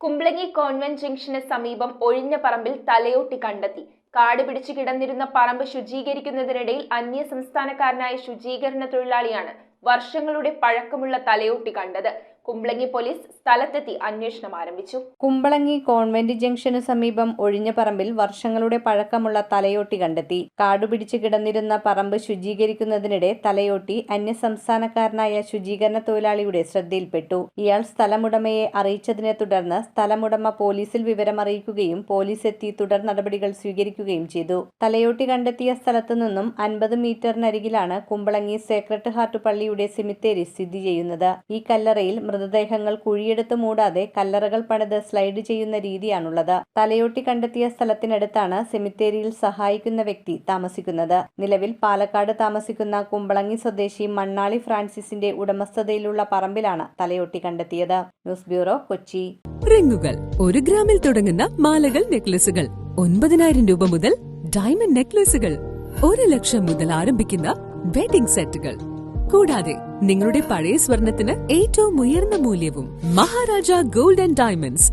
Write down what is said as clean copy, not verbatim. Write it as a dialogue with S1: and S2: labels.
S1: Kumbalangi convent junction സമീപം ഒഴിഞ്ഞ പറമ്പിൽ തലയോട്ടി കണ്ടെത്തി. കാട് പിടിച്ചു കിടന്നിരുന്ന പറമ്പ് ശുചീകരിക്കുന്നതിനിടയിൽ അന്യസംസ്ഥാനക്കാരനായ ശുചീകരണ തൊഴിലാളിയാണ് വർഷങ്ങളുടെ പഴക്കമുള്ള തലയോട്ടി കണ്ടത്. കുമ്പളങ്ങി പോലീസ് സ്ഥലത്തെത്തി അന്വേഷണം ആരംഭിച്ചു.
S2: കുമ്പളങ്ങി കോൺവെന്റ് ജംഗ്ഷനു സമീപം ഒഴിഞ്ഞ പറമ്പിൽ വർഷങ്ങളുടെ പഴക്കമുള്ള തലയോട്ടി കണ്ടെത്തി. കാടുപിടിച്ചു കിടന്നിരുന്ന പറമ്പ് ശുചീകരിക്കുന്നതിനിടെ തലയോട്ടി അന്യസംസ്ഥാനക്കാരനായ ശുചീകരണ തൊഴിലാളിയുടെ ശ്രദ്ധയിൽപ്പെട്ടു. ഇയാൾ സ്ഥലമുടമയെ അറിയിച്ചതിനെ തുടർന്ന് സ്ഥലമുടമ പോലീസിൽ വിവരമറിയിക്കുകയും പോലീസ് എത്തി തുടർ നടപടികൾ സ്വീകരിക്കുകയും ചെയ്തു. തലയോട്ടി കണ്ടെത്തിയ സ്ഥലത്തു നിന്നും 50 മീറ്ററിനരികിലാണ് കുമ്പളങ്ങി സേക്രഡ് ഹാർട്ട് പള്ളിയുടെ സെമിത്തേരി സ്ഥിതി ചെയ്യുന്നത്. ഈ കല്ലറയിൽ മൃതദേഹങ്ങൾ കുഴിയെടുത്ത് മൂടാതെ കല്ലറകൾ പണിത് സ്ലൈഡ് ചെയ്യുന്ന രീതിയാണുള്ളത്. തലയോട്ടി കണ്ടെത്തിയ സ്ഥലത്തിനടുത്താണ് സെമിത്തേരിയിൽ സഹായിക്കുന്ന വ്യക്തി താമസിക്കുന്നത്. നിലവിൽ പാലക്കാട് താമസിക്കുന്ന കുമ്പളങ്ങി സ്വദേശി മണ്ണാളി ഫ്രാൻസിസിന്റെ ഉടമസ്ഥതയിലുള്ള പറമ്പിലാണ് തലയോട്ടി കണ്ടെത്തിയത്. News bureau, Kochi.
S3: റിങ്ങുകൾ 1 ഗ്രാമിൽ തുടങ്ങുന്ന മാലകൾ, നെക്ലസുകൾ 9,000 രൂപ മുതൽ ഡയമണ്ട് നെക്ലസുകൾ 1 ലക്ഷം മുതൽ ആരംഭിക്കുന്ന വെഡിംഗ് സെറ്റുകൾ, കൂടാതെ നിങ്ങളുടെ പഴയ സ്വർണത്തിന് ഏറ്റവും ഉയർന്ന മൂല്യവും. Maharaja gold and diamonds,